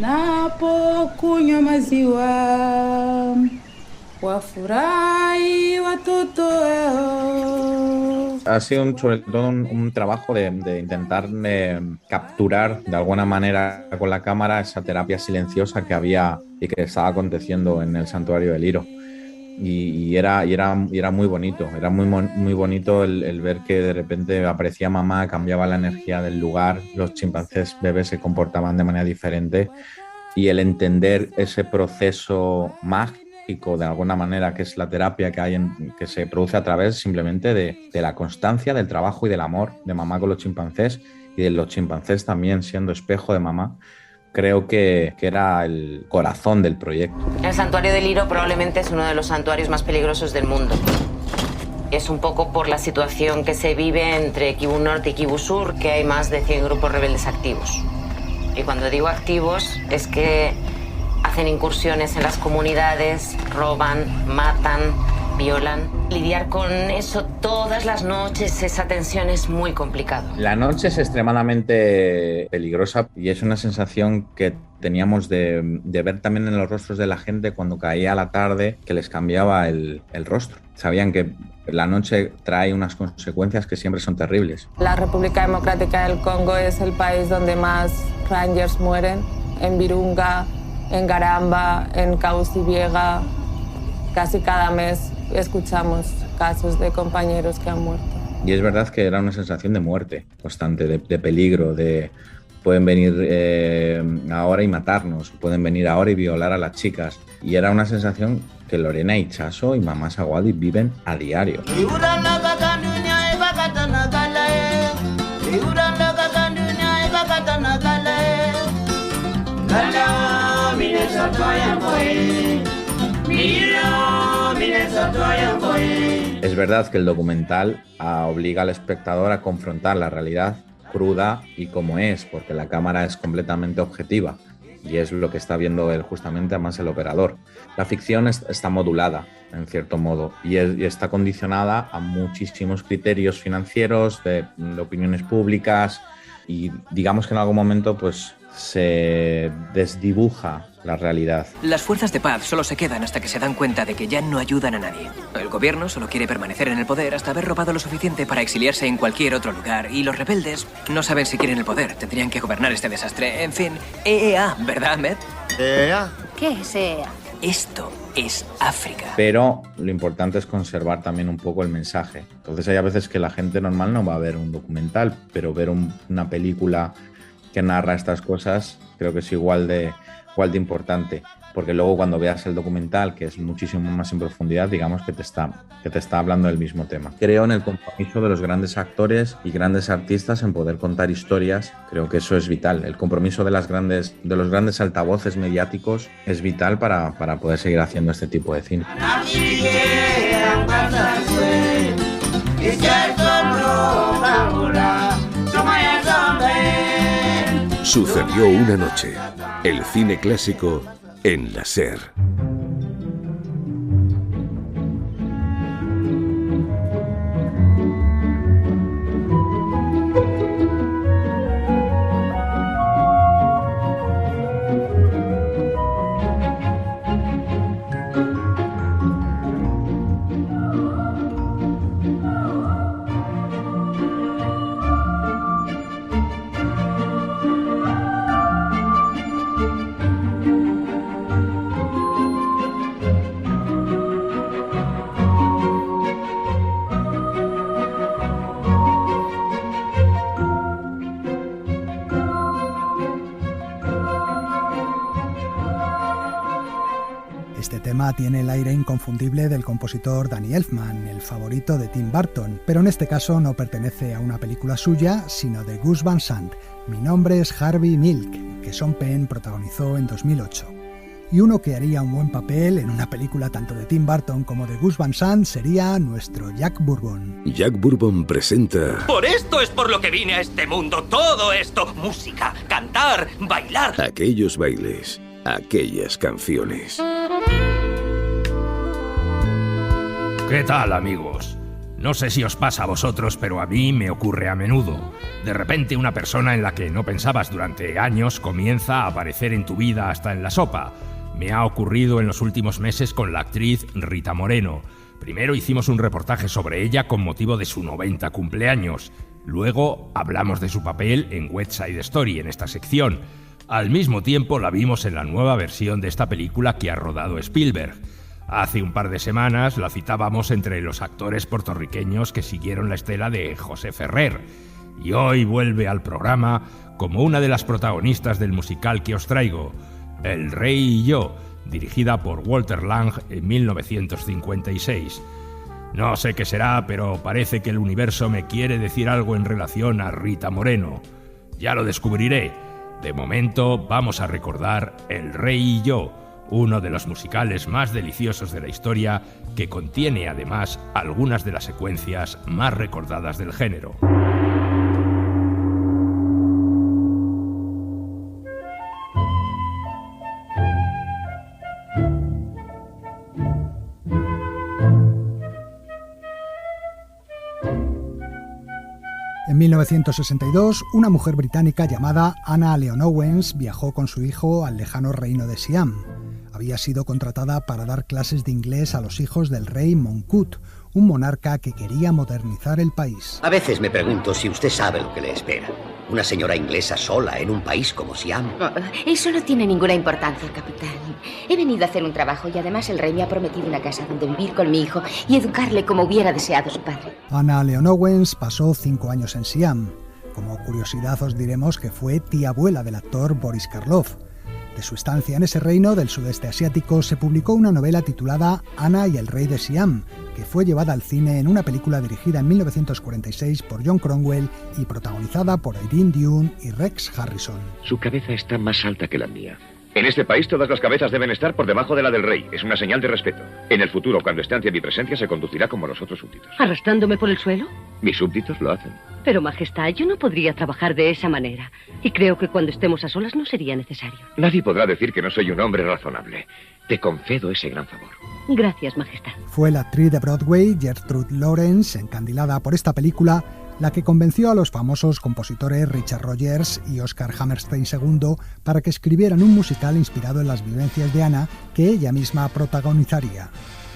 Ha sido sobre todo un trabajo de intentar capturar de alguna manera con la cámara esa terapia silenciosa que había y que estaba aconteciendo en el Santuario del Liro. Y era muy bonito, era muy bonito el ver que de repente aparecía mamá, cambiaba la energía del lugar, los chimpancés bebés se comportaban de manera diferente, y el entender ese proceso mágico de alguna manera, que es la terapia que se produce a través simplemente de la constancia, del trabajo y del amor de mamá con los chimpancés, y de los chimpancés también siendo espejo de mamá. Creo que era el corazón del proyecto. El Santuario del Liro probablemente es uno de los santuarios más peligrosos del mundo. Es un poco por la situación que se vive entre Kivu Norte y Kivu Sur, que hay más de 100 grupos rebeldes activos. Y cuando digo activos, es que hacen incursiones en las comunidades, roban, matan, violan. Lidiar con eso todas las noches, esa tensión es muy complicado. La noche es extremadamente peligrosa y es una sensación que teníamos de ver también en los rostros de la gente cuando caía la tarde, que les cambiaba el rostro. Sabían que la noche trae unas consecuencias que siempre son terribles. La República Democrática del Congo es el país donde más rangers mueren. En Virunga, en Garamba, en Cauciviega, casi cada mes escuchamos casos de compañeros que han muerto. Y es verdad que era una sensación de muerte constante, de peligro, de pueden venir ahora y matarnos, pueden venir ahora y violar a las chicas. Y era una sensación que Lorena y Chaso y Mamá Sawadi viven a diario. Es verdad que el documental obliga al espectador a confrontar la realidad cruda y como es, porque la cámara es completamente objetiva y es lo que está viendo justamente además el operador. La ficción está modulada, en cierto modo, y está condicionada a muchísimos criterios financieros, de opiniones públicas, y digamos que en algún momento pues se desdibuja la realidad. Las fuerzas de paz solo se quedan hasta que se dan cuenta de que ya no ayudan a nadie. El gobierno solo quiere permanecer en el poder hasta haber robado lo suficiente para exiliarse en cualquier otro lugar, y los rebeldes no saben si quieren el poder. Tendrían que gobernar este desastre. En fin, EEA, ¿verdad, Ahmed? ¿EEA? ¿Qué es EEA? Esto es África. Pero lo importante es conservar también un poco el mensaje. Entonces hay a veces que la gente normal no va a ver un documental, pero ver una película que narra estas cosas creo que es igual de importante. porque luego cuando veas el documental, que es muchísimo más en profundidad, digamos que te está hablando del mismo tema. Creo en el compromiso de los grandes actores y grandes artistas en poder contar historias. Creo que eso es vital. El compromiso de los grandes altavoces mediáticos es vital para poder seguir haciendo este tipo de cine. Sucedió una noche. El cine clásico en la SER. Este tema tiene el aire inconfundible del compositor Danny Elfman, el favorito de Tim Burton, pero en este caso no pertenece a una película suya, sino de Gus Van Sant. Mi nombre es Harvey Milk, que Sean Penn protagonizó en 2008. Y uno que haría un buen papel en una película tanto de Tim Burton como de Gus Van Sant sería nuestro Jack Bourbon. Jack Bourbon presenta... Por esto es por lo que vine a este mundo. Todo esto. Música, cantar, bailar. Aquellos bailes, aquellas canciones. ¿Qué tal, amigos? No sé si os pasa a vosotros, pero a mí me ocurre a menudo. De repente una persona en la que no pensabas durante años comienza a aparecer en tu vida hasta en la sopa. Me ha ocurrido en los últimos meses con la actriz Rita Moreno. Primero hicimos un reportaje sobre ella con motivo de su 90 cumpleaños. Luego hablamos de su papel en West Side Story en esta sección. Al mismo tiempo la vimos en la nueva versión de esta película que ha rodado Spielberg. Hace un par de semanas la citábamos entre los actores puertorriqueños que siguieron la estela de José Ferrer. Y hoy vuelve al programa como una de las protagonistas del musical que os traigo, El Rey y yo, dirigida por Walter Lang en 1956. No sé qué será, pero parece que el universo me quiere decir algo en relación a Rita Moreno. Ya lo descubriré. De momento vamos a recordar El Rey y yo, uno de los musicales más deliciosos de la historia, que contiene además algunas de las secuencias más recordadas del género. En 1962, una mujer británica llamada Anna Leon Owens viajó con su hijo al lejano reino de Siam. Había sido contratada para dar clases de inglés a los hijos del rey Mongkut, un monarca que quería modernizar el país. A veces me pregunto si usted sabe lo que le espera. Una señora inglesa sola en un país como Siam. Eso no tiene ninguna importancia, capitán. He venido a hacer un trabajo y además el rey me ha prometido una casa donde vivir con mi hijo y educarle como hubiera deseado su padre. Anna Leon Owens pasó 5 años en Siam. Como curiosidad os diremos que fue tía abuela del actor Boris Karloff. De su estancia en ese reino del sudeste asiático se publicó una novela titulada Ana y el rey de Siam, que fue llevada al cine en una película dirigida en 1946 por John Cromwell y protagonizada por Irene Dunne y Rex Harrison. Su cabeza está más alta que la mía. En este país todas las cabezas deben estar por debajo de la del rey. Es una señal de respeto. En el futuro, cuando esté ante mi presencia, se conducirá como los otros súbditos. ¿Arrastrándome por el suelo? Mis súbditos lo hacen. Pero, Majestad, yo no podría trabajar de esa manera. Y creo que cuando estemos a solas no sería necesario. Nadie podrá decir que no soy un hombre razonable. Te concedo ese gran favor. Gracias, Majestad. Fue la actriz de Broadway, Gertrude Lawrence, encandilada por esta película, la que convenció a los famosos compositores Richard Rodgers y Oscar Hammerstein II para que escribieran un musical inspirado en las vivencias de Anna que ella misma protagonizaría.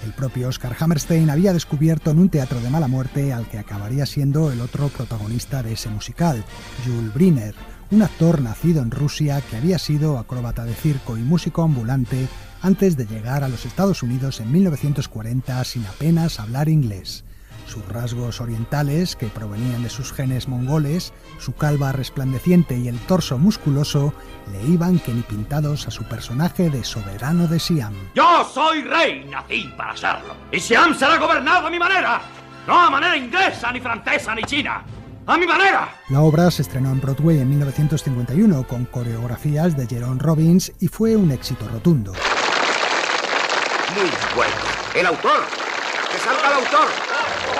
El propio Oscar Hammerstein había descubierto en un teatro de mala muerte al que acabaría siendo el otro protagonista de ese musical, Jules Briner, un actor nacido en Rusia que había sido acróbata de circo y músico ambulante antes de llegar a los Estados Unidos en 1940 sin apenas hablar inglés. Sus rasgos orientales, que provenían de sus genes mongoles, su calva resplandeciente y el torso musculoso, le iban que ni pintados a su personaje de soberano de Siam. Yo soy rey, nací para serlo. Y Siam será gobernado a mi manera. No a manera inglesa, ni francesa, ni china. ¡A mi manera! La obra se estrenó en Broadway en 1951 con coreografías de Jerome Robbins y fue un éxito rotundo. Muy bueno. ¡El autor! ¡Que salga el autor!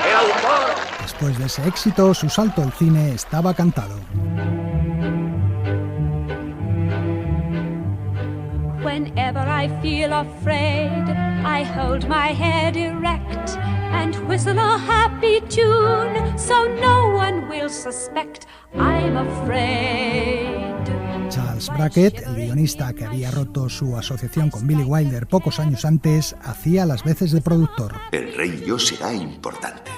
¡El autor! Después de ese éxito, su salto al cine estaba cantado. Whenever I feel afraid, I hold my head erect and whistle a happy tune so no one will suspect I'm afraid. Charles Brackett, el guionista que había roto su asociación con Billy Wilder pocos años antes, hacía las veces de productor. El rey yo será importante.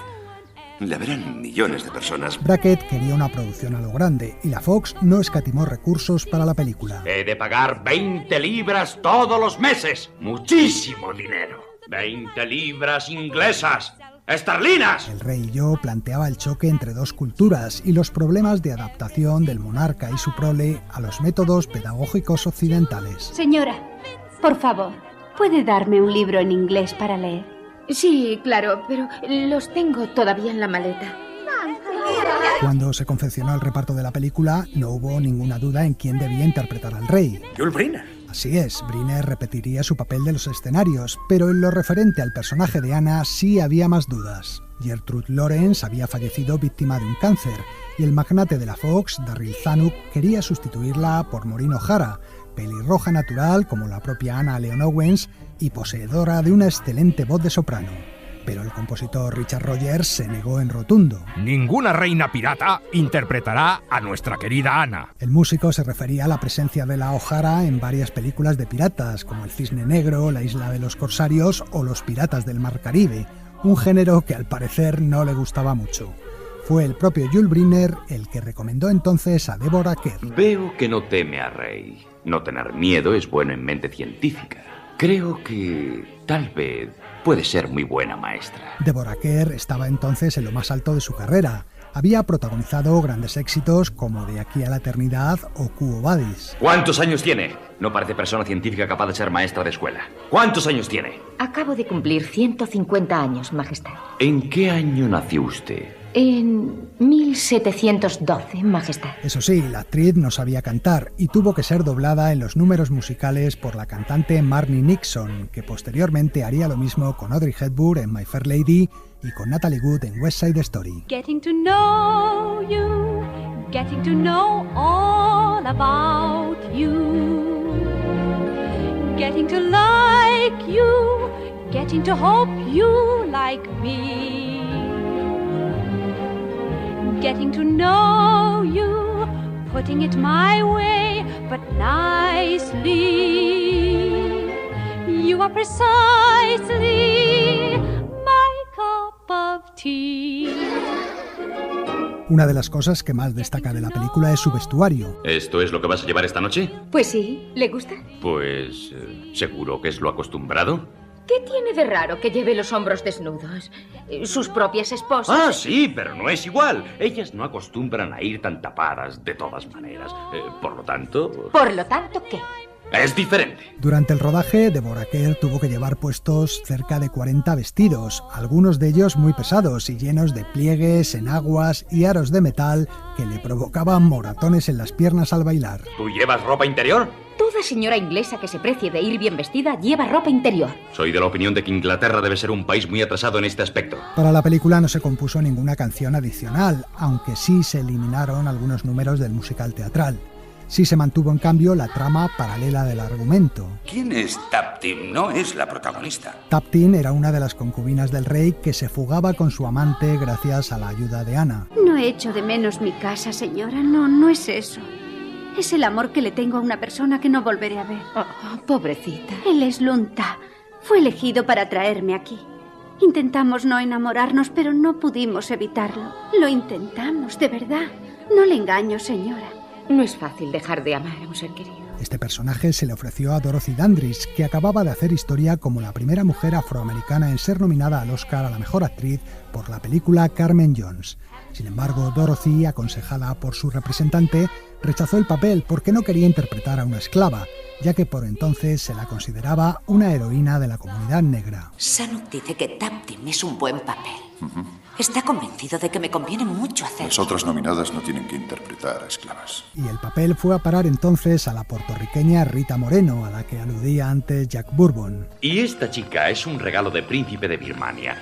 La verán millones de personas. Brackett quería una producción a lo grande y la Fox no escatimó recursos para la película. He de pagar 20 libras todos los meses. Muchísimo dinero. 20 libras inglesas. ¡Esterlinas! El Rey y yo planteaba el choque entre dos culturas y los problemas de adaptación del monarca y su prole a los métodos pedagógicos occidentales. Señora, por favor, ¿puede darme un libro en inglés para leer? Sí, claro, pero los tengo todavía en la maleta. Cuando se confeccionó el reparto de la película, no hubo ninguna duda en quién debía interpretar al rey. Yul Brynner. Así es, Brynner repetiría su papel de los escenarios, pero en lo referente al personaje de Anna sí había más dudas. Gertrude Lawrence había fallecido víctima de un cáncer, y el magnate de la Fox, Darryl Zanuck, quería sustituirla por Maureen O'Hara, pelirroja natural como la propia Anna Leon Owens y poseedora de una excelente voz de soprano. Pero el compositor Richard Rogers se negó en rotundo. Ninguna reina pirata interpretará a nuestra querida Ana. El músico se refería a la presencia de la O'Hara en varias películas de piratas, como El Cisne Negro, La Isla de los Corsarios o Los Piratas del Mar Caribe, un género que al parecer no le gustaba mucho. Fue el propio Yul Brynner el que recomendó entonces a Deborah Kerr. Veo que no teme a Rey. No tener miedo es bueno en mente científica. Creo que tal vez puede ser muy buena maestra. Deborah Kerr estaba entonces en lo más alto de su carrera. Había protagonizado grandes éxitos como De aquí a la eternidad o Quo Vadis. ¿Cuántos años tiene? No parece persona científica capaz de ser maestra de escuela. ¿Cuántos años tiene? Acabo de cumplir 150 años, Majestad. ¿En qué año nació usted? En 1712, Majestad. Eso sí, la actriz no sabía cantar y tuvo que ser doblada en los números musicales por la cantante Marni Nixon, que posteriormente haría lo mismo con Audrey Hepburn en My Fair Lady y con Natalie Wood en West Side Story. Getting to know you, getting to know all about you, getting to like you, getting to hope you like me. Getting to know you, putting it my way, but nicely. You are precisely my cup of tea. Una de las cosas que más destaca de la película es su vestuario. ¿Esto es lo que vas a llevar esta noche? Pues sí, ¿le gusta? Pues, ¿seguro que es lo acostumbrado? ¿Qué tiene de raro que lleve los hombros desnudos? ¿Sus propias esposas? Ah, sí, pero no es igual. Ellas no acostumbran a ir tan tapadas de todas maneras. Por lo tanto... ¿Por lo tanto qué? Es diferente. Durante el rodaje, Deborah Kerr tuvo que llevar puestos cerca de 40 vestidos, algunos de ellos muy pesados y llenos de pliegues, enaguas y aros de metal que le provocaban moratones en las piernas al bailar. ¿Tú llevas ropa interior? Toda señora inglesa que se precie de ir bien vestida lleva ropa interior. Soy de la opinión de que Inglaterra debe ser un país muy atrasado en este aspecto. Para la película no se compuso ninguna canción adicional, aunque sí se eliminaron algunos números del musical teatral. Sí se mantuvo, en cambio, la trama paralela del argumento. ¿Quién es Taptim? No es la protagonista. Taptim era una de las concubinas del rey que se fugaba con su amante gracias a la ayuda de Anna. No he hecho de menos mi casa, señora. No es eso. Es el amor que le tengo a una persona que no volveré a ver. Oh, pobrecita. Él es Lunta. Fue elegido para traerme aquí. Intentamos no enamorarnos, pero no pudimos evitarlo. Lo intentamos, de verdad. No le engaño, señora. No es fácil dejar de amar a un ser querido. Este personaje se le ofreció a Dorothy Dandridge, que acababa de hacer historia como la primera mujer afroamericana en ser nominada al Oscar a la mejor actriz por la película Carmen Jones. Sin embargo, Dorothy, aconsejada por su representante, rechazó el papel porque no quería interpretar a una esclava, ya que por entonces se la consideraba una heroína de la comunidad negra. Sanuk dice que Taptim es un buen papel. Está convencido de que me conviene mucho hacerlo. Las otras nominadas no tienen que interpretar a esclavas. Y el papel fue a parar entonces a la puertorriqueña Rita Moreno, a la que aludía antes Jack Bourbon. Y esta chica es un regalo de príncipe de Birmania.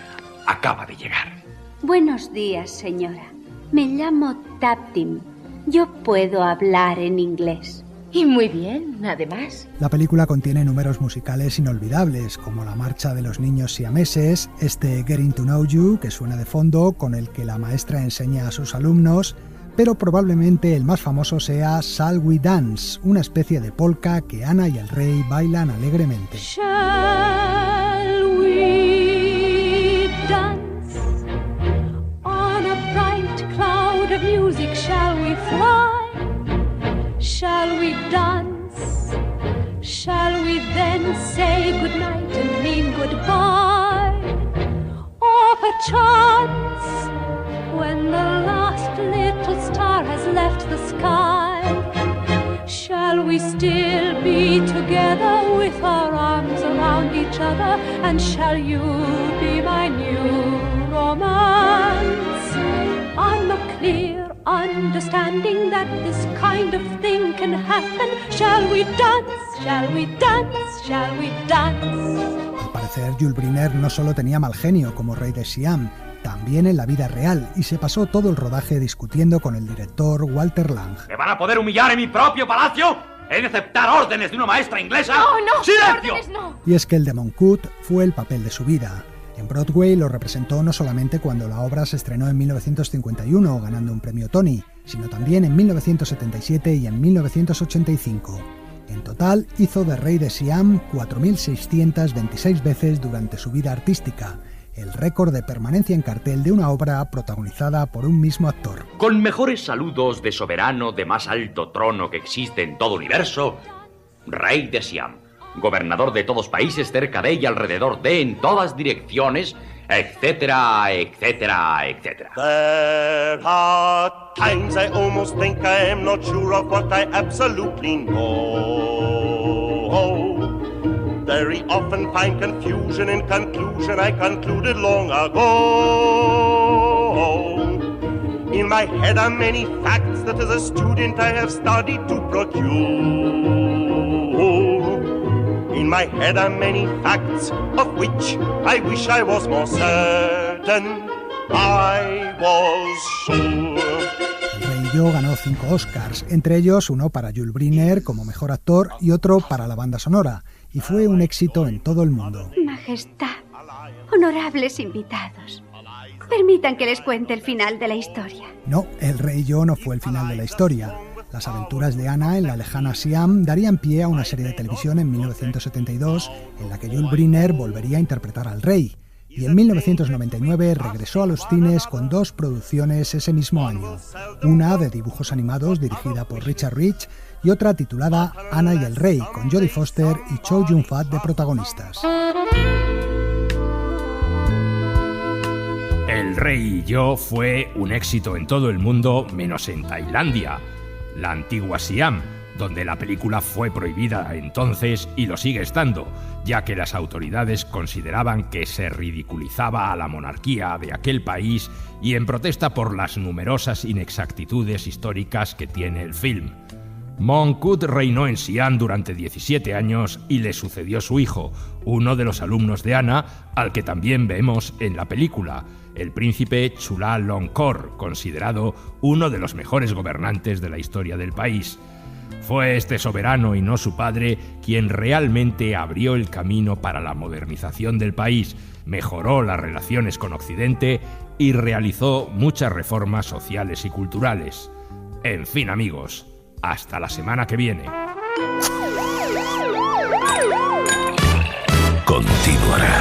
Acaba de llegar. Buenos días, señora. Me llamo Taptim. Yo puedo hablar en inglés. Y muy bien, además. La película contiene números musicales inolvidables, como la marcha de los niños siameses, este Getting to Know You, que suena de fondo, con el que la maestra enseña a sus alumnos, pero probablemente el más famoso sea Shall We Dance, una especie de polka que Ana y el rey bailan alegremente. Shall we dance on a bright cloud of music? Shall we fly? Shall we dance? Shall we then say goodnight and mean goodbye? Or perchance, when the last little star has left the sky, shall we still be together with our arms around each other? And shall you be my new romance? On the clear understanding that this kind of thing can happen. Shall we dance? Shall we dance? Shall we dance? Al parecer, Jules Briner no solo tenía mal genio como rey de Siam, también en la vida real, y se pasó todo el rodaje discutiendo con el director Walter Lang. ¿Me van a poder humillar en mi propio palacio? ¿He de aceptar órdenes de una maestra inglesa? No, ¡silencio! órdenes no. Y es que el de Moncut fue el papel de su vida. En Broadway lo representó no solamente cuando la obra se estrenó en 1951, ganando un premio Tony, sino también en 1977 y en 1985. En total, hizo de rey de Siam 4.626 veces durante su vida artística, el récord de permanencia en cartel de una obra protagonizada por un mismo actor. Con mejores saludos de soberano de más alto trono que existe en todo universo, rey de Siam, gobernador de todos países cerca de y alrededor de, en todas direcciones, etcétera, etcétera, etcétera. There are times I almost think I am not sure of what I absolutely know. Very often find confusion in conclusion I concluded long ago. In my head are many facts that as a student I have studied to procure. In my head are many facts of which I wish I was more certain. I was sure. El Rey Yo ganó 5 Oscars, entre ellos uno para Jules Briner como mejor actor y otro para la banda sonora, y fue un éxito en todo el mundo. Majestad, honorables invitados, permitan que les cuente el final de la historia. No, El Rey Yo no fue el final de la historia. Las aventuras de Ana en la lejana Siam darían pie a una serie de televisión en 1972 en la que Jules Briner volvería a interpretar al rey, y en 1999 regresó a los cines con 2 producciones ese mismo año, una de dibujos animados dirigida por Richard Rich y otra titulada Ana y el Rey, con Jodie Foster y Chow Yun-fat de protagonistas. El Rey Yo fue un éxito en todo el mundo menos en Tailandia, la antigua Siam, donde la película fue prohibida entonces y lo sigue estando, ya que las autoridades consideraban que se ridiculizaba a la monarquía de aquel país y en protesta por las numerosas inexactitudes históricas que tiene el film. Moncut reinó en Siam durante 17 años y le sucedió su hijo, uno de los alumnos de Ana, al que también vemos en la película, el príncipe Chulalongkorn, considerado uno de los mejores gobernantes de la historia del país. Fue este soberano y no su padre quien realmente abrió el camino para la modernización del país, mejoró las relaciones con Occidente y realizó muchas reformas sociales y culturales. En fin, amigos, hasta la semana que viene. Continuará.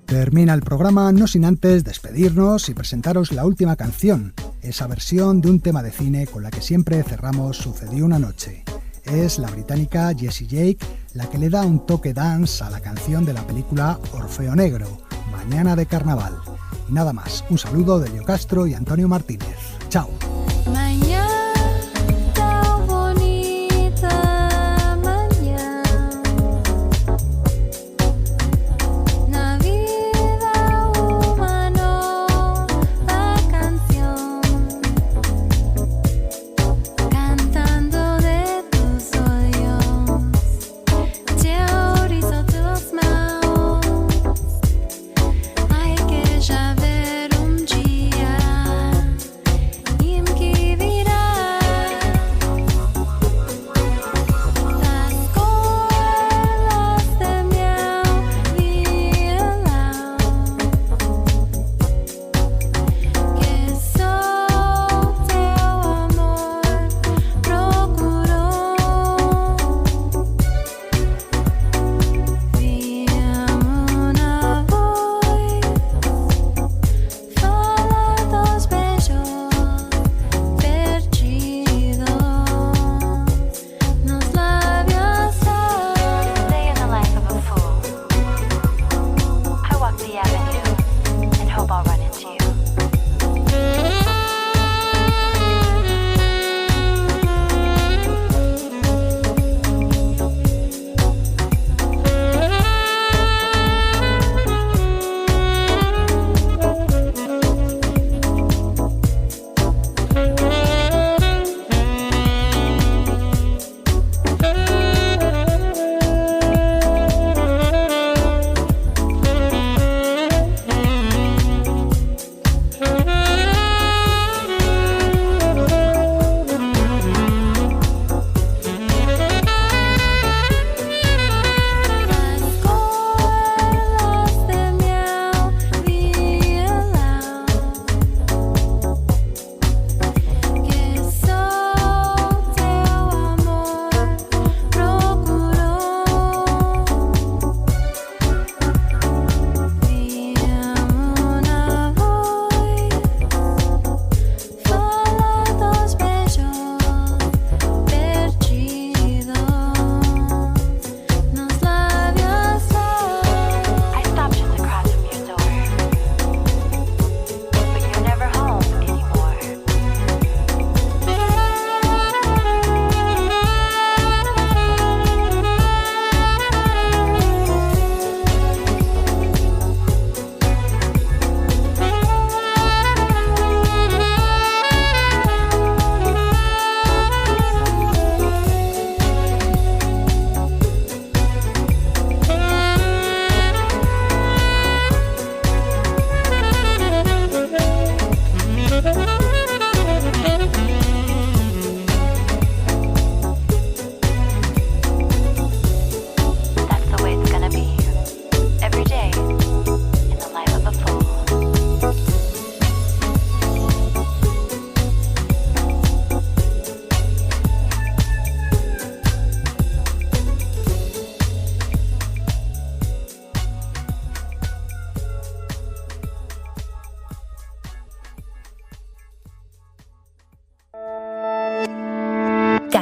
Termina el programa no sin antes despedirnos y presentaros la última canción. esa versión de un tema de cine con la que siempre cerramos Sucedió una noche. Es la británica Jessie Jake la que le da un toque dance a la canción de la película Orfeo Negro, Mañana de Carnaval. Y nada más, un saludo de Leo Castro y Antonio Martínez. ¡Chao!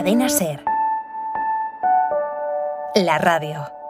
Cadena SER. La radio.